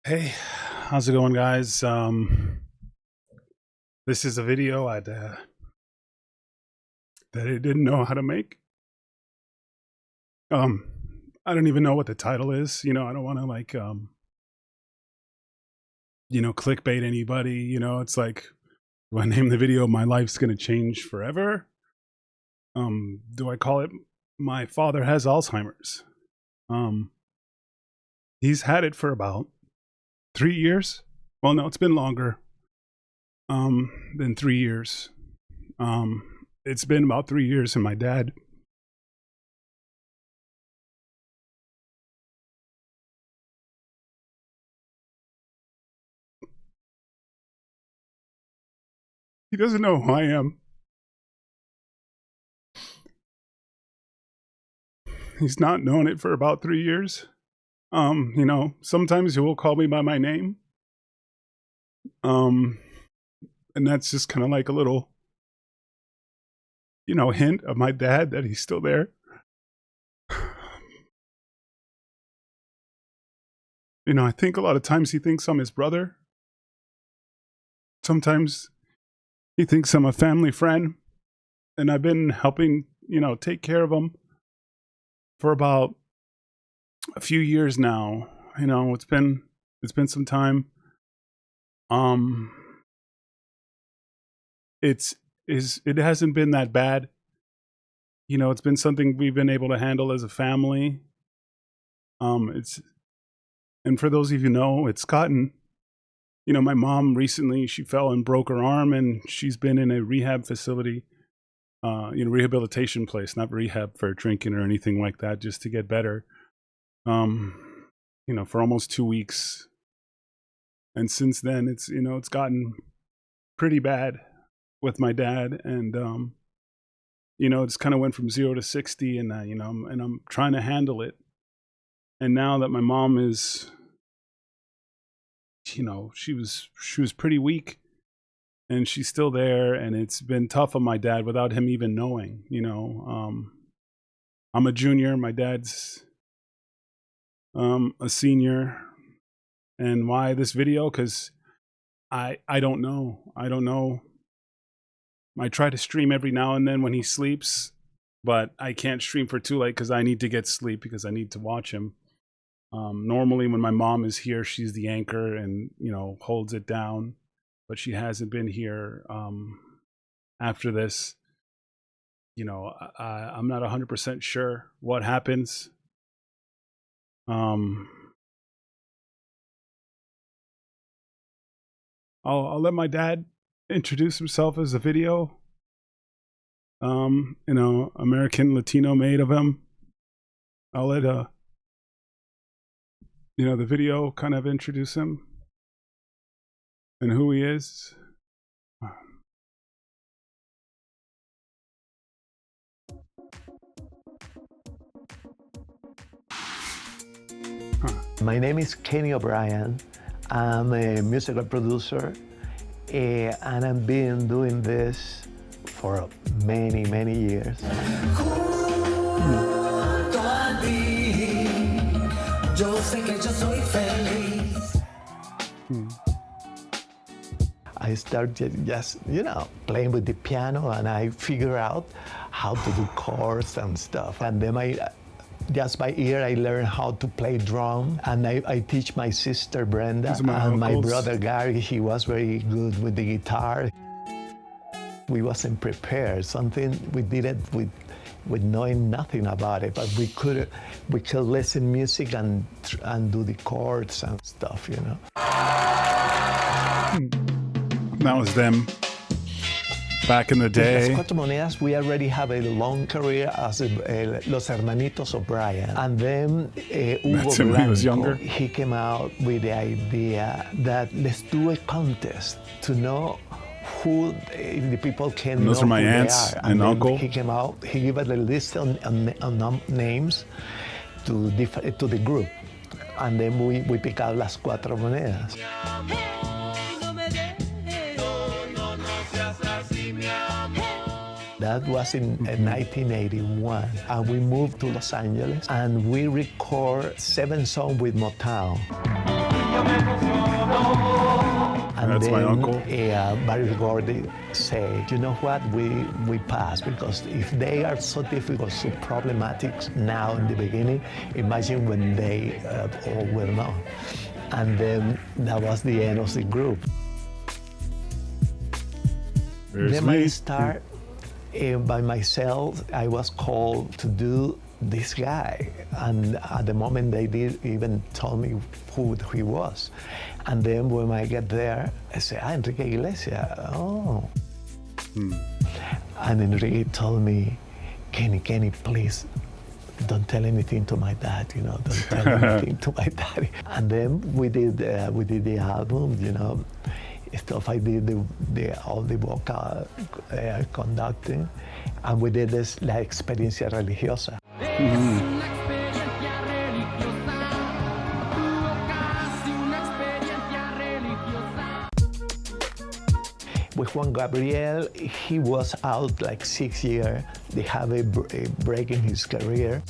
Hey, how's it going, guys? This is a video that I didn't know how to make. Um, I don't even know what the title is. I don't want to clickbait anybody. It's like, do I name the video "My Life's Gonna Change Forever"? Do I call it "My Father Has Alzheimer's"? He's had it for about 3 years. Well, no, it's been longer than 3 years. It's been about 3 years, and my dad, he doesn't know who I am. He's not known it for about 3 years. Sometimes he will call me by my name. And that's just kind of like a little, hint of my dad that he's still there. I think a lot of times he thinks I'm his brother. Sometimes he thinks I'm a family friend. And I've been helping, take care of him for about a few years now. It's been some time. It hasn't been that bad. It's been something we've been able to handle as a family. And for those of you know, it's gotten, my mom recently, she fell and broke her arm, and she's been in a rehab facility, rehabilitation place, not rehab for drinking or anything like that, just to get better, for almost 2 weeks. And since then, it's gotten pretty bad with my dad. And, it's kind of went from 0 to 60, and, I'm trying to handle it. And now that my mom is, she was pretty weak, and she's still there, and it's been tough on my dad without him even knowing. I'm a junior, my dad's a senior. And why this video? Because I don't know. I try to stream every now and then when he sleeps, but I can't stream for too late because I need to get sleep, because I need to watch him. Normally when my mom is here, she's the anchor and, holds it down, but she hasn't been here after this. I'm not 100% sure what happens. I'll let my dad introduce himself as a video. American Latino made of him. I'll let the video kind of introduce him and who he is. My name is Kenny O'Brien. I'm a musical producer, and I've been doing this for many, many years. I started just, playing with the piano, and I figured out how to do chords and stuff. And then just by ear, I learned how to play drum, and I teach my sister Brenda and my brother Gary. He was very good with the guitar. We wasn't prepared. We did it with knowing nothing about it, but we could listen music and do the chords and stuff, That was them. Back in the day. Las Cuatro Monedas, we already have a long career as Los Hermanitos O'Brien. And then Hugo That's him when he was younger. He came out with the idea that let's do a contest to know who the people can and those know are my who aunts they are. And uncle. He came out, he gave us a list on names to the group. And then we pick out Las Cuatro Monedas. That was in 1981, and we moved to Los Angeles, and we record 7 songs with Motown. And That's my then uncle. Barry Gordy said, you know what, we passed, because if they are so difficult, so problematic now in the beginning, imagine when they all will know. And then that was the end of the group. There's Then me. I start by myself. I was called to do this guy, and at the moment they did even tell me who he was. And then when I get there, I say, Enrique Iglesias, oh. And Enrique told me, Kenny, please, don't tell anything to my dad, don't tell anything to my daddy. And then we did the album, stuff. I did all the vocal conducting, and we did this La Experiencia Religiosa. With Juan Gabriel, he was out like 6 years. They have a break in his career.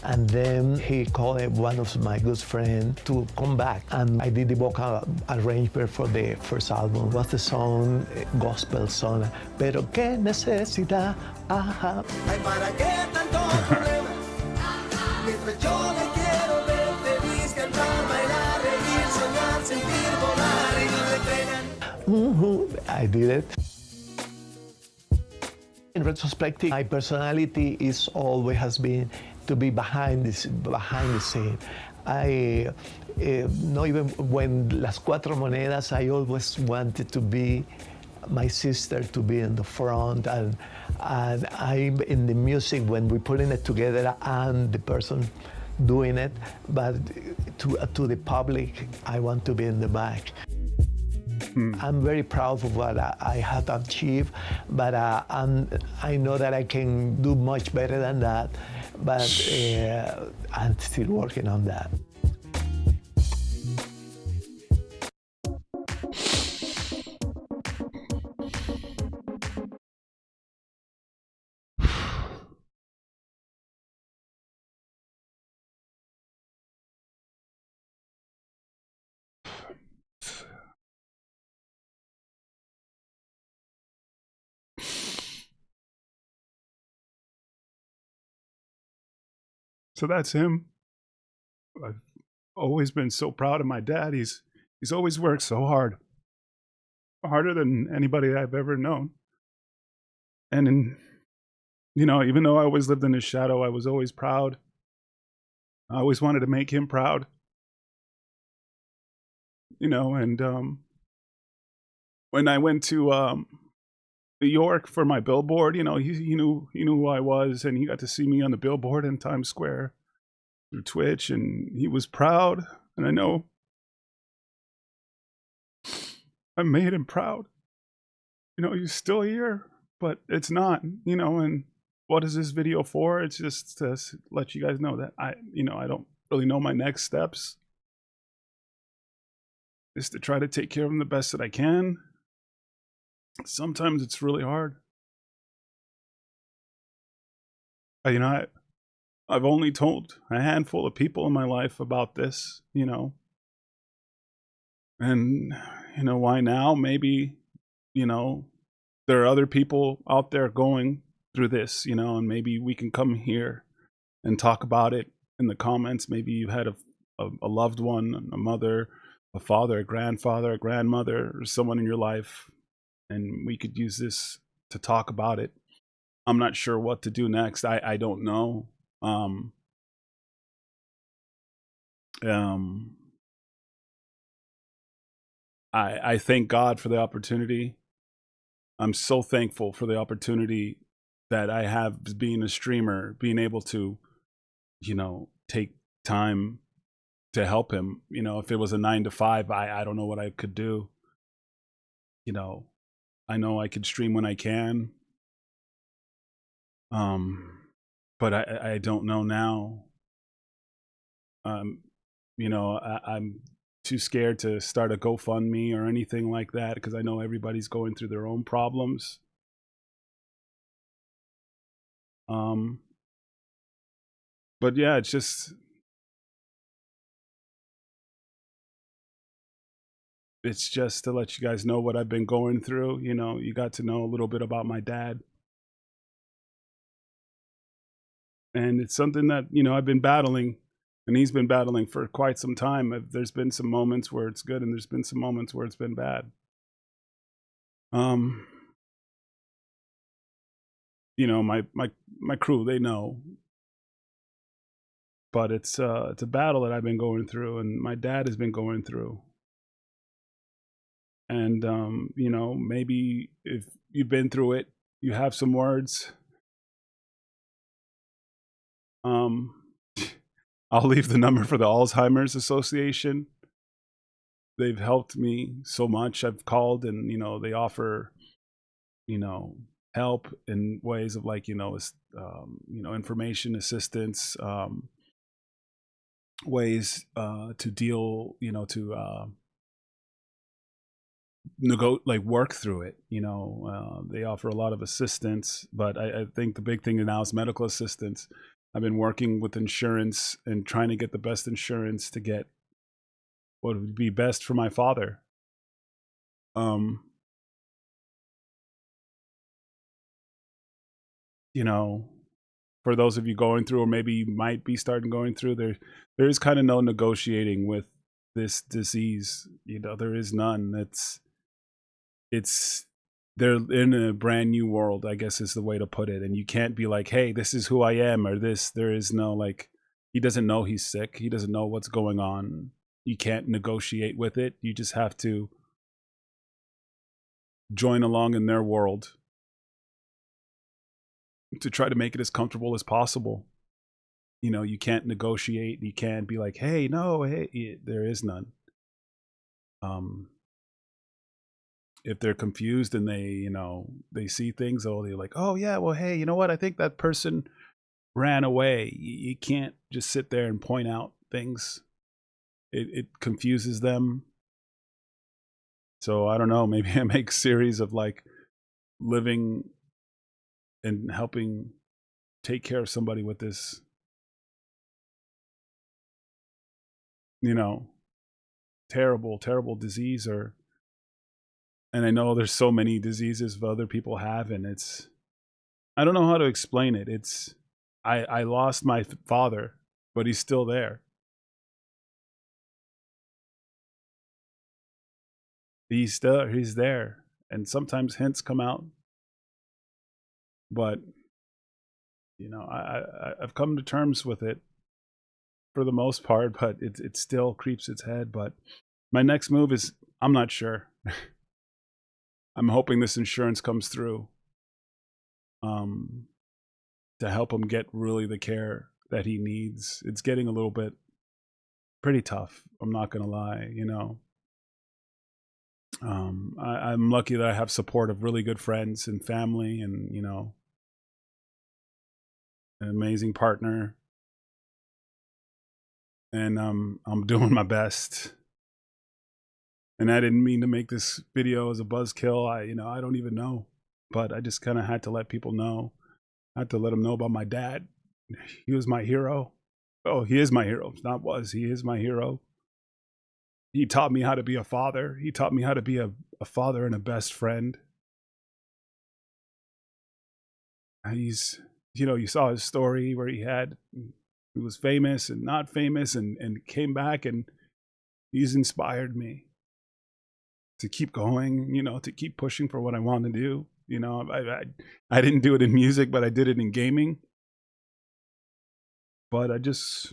And then he called one of my good friends to come back. And I did the vocal arrangement for the first album. It was the song, gospel song, Pero qué necesidad, ajá. Ay, ¿para qué tanto problema? Mientras yo le quiero ver feliz, cantar, bailar, reír, soñar, sentir, volar y no le pegan. I did it. In retrospective, my personality is always has been to be behind the scene. I, not even when Las Cuatro Monedas, I always wanted to be my sister to be in the front, and I'm in the music when we're putting it together. I'm the person doing it, but to the public, I want to be in the back. I'm very proud of what I have achieved, but I know that I can do much better than that, but I'm still working on that. So that's him. I've always been so proud of my dad. He's always worked so hard, harder than anybody I've ever known. And even though I always lived in his shadow, I was always proud. I always wanted to make him proud. And when I went to New York for my billboard, he knew who I was, and he got to see me on the billboard in Times Square through Twitch, and he was proud. And I know I made him proud. He's still here, but it's not. And what is this video for? It's just to let you guys know that I don't really know my next steps. Is to try to take care of him the best that I can. Sometimes it's really hard. I've only told a handful of people in my life about this, and why now? Maybe, there are other people out there going through this, and maybe we can come here and talk about it in the comments. Maybe you've had a loved one, a mother, a father, a grandfather, a grandmother, or someone in your life, and we could use this to talk about it. I'm not sure what to do next. I don't know. I thank God for the opportunity. I'm so thankful for the opportunity that I have being a streamer, being able to, take time to help him. If it was a 9 to 5, I don't know what I could do. I know I could stream when I can. But I don't know now. I'm too scared to start a GoFundMe or anything like that, because I know everybody's going through their own problems. But yeah, it's just it's just to let you guys know what I've been going through. You know, you got to know a little bit about my dad. And it's something that, you know, I've been battling and he's been battling for quite some time. There's been some moments where it's good and there's been some moments where it's been bad. Um, you know, my crew, they know, but it's a battle that I've been going through and my dad has been going through. And you know, maybe if you've been through it, you have some words. Um, I'll leave the number for the Alzheimer's Association. They've helped me so much. I've called and, you know, they offer, you know, help in ways of like, you know, information assistance, ways to deal, you know, to like work through it. You know, they offer a lot of assistance, but I think the big thing now is medical assistance. I've been working with insurance and trying to get the best insurance to get what would be best for my father. Um, you know, for those of you going through, or maybe you might be starting going through, there is kind of no negotiating with this disease. You know, there is none. It's they're in a brand new world, I guess is the way to put it. And you can't be like, hey, this is who I am, or this. There is no like, he doesn't know he's sick. He doesn't know what's going on. You can't negotiate with it. You just have to join along in their world to try to make it as comfortable as possible. You know, you can't negotiate. You can't be like, hey, no, hey, there is none. Um, if they're confused and they, you know, they see things, oh, they're like, oh yeah, well, hey, you know what? I think that person ran away. You can't just sit there and point out things. It confuses them. So I don't know. Maybe I make a series of like living and helping take care of somebody with this, you know, terrible, terrible disease. Or, and I know there's so many diseases that other people have, and it's, I don't know how to explain it. It's, I lost my father, but he's still there. He's there, and sometimes hints come out, but you know, I've come to terms with it for the most part, but it still creeps its head. But my next move is, I'm not sure. I'm hoping this insurance comes through, um, to help him get really the care that he needs. It's getting a little bit pretty tough. I'm not gonna lie, you know. I'm lucky that I have support of really good friends and family, and you know, an amazing partner, and I'm doing my best. And I didn't mean to make this video as a buzzkill. You know, I don't even know, but I just kind of had to let people know. I had to let them know about my dad. He was my hero. Oh, he is my hero. Not was. He is my hero. He taught me how to be a father. He taught me how to be a father and a best friend. He's, you know, you saw his story where he was famous and not famous, and came back, and he's inspired me to keep going, you know, to keep pushing for what I want to do. You know, I didn't do it in music, but I did it in gaming. But I just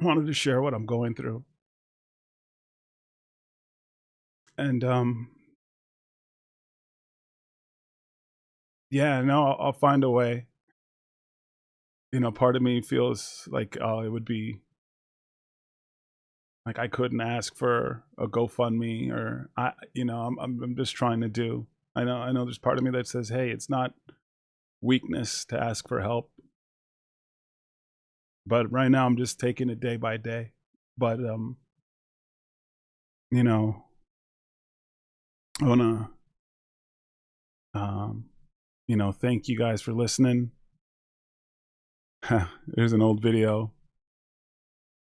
wanted to share what I'm going through. And yeah, no, I'll find a way. You know, part of me feels like, oh, it would be like I couldn't ask for a GoFundMe, or you know, I'm just trying to do. I know there's part of me that says, hey, it's not weakness to ask for help. But right now I'm just taking it day by day. But you know, I wanna you know, thank you guys for listening. There's an old video.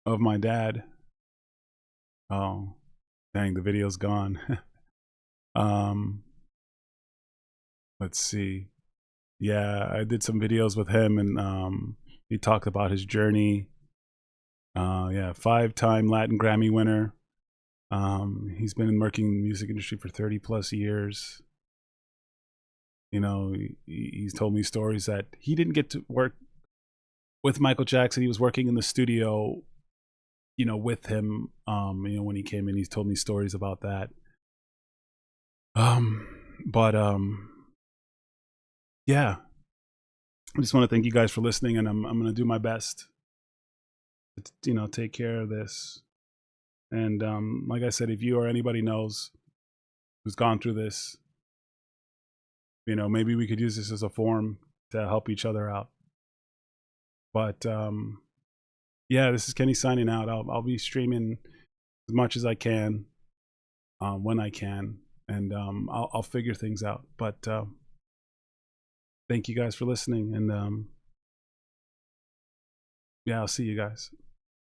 of my dad. Oh, dang, the video's gone. Let's see. Yeah, I did some videos with him, and he talked about his journey. Yeah, 5-time Latin Grammy winner. He's been working in the music industry for 30 plus years. You know, he's told me stories that he didn't get to work with Michael Jackson. He was working in the studio, you know, with him. When he came in, he's told me stories about that. But yeah, I just want to thank you guys for listening, and I'm going to do my best to, take care of this. And like I said, if you or anybody knows who's gone through this, maybe we could use this as a forum to help each other out. But yeah, this is Kenny signing out. I'll be streaming as much as I can, when I can, and I'll figure things out. But thank you guys for listening, and yeah, I'll see you guys.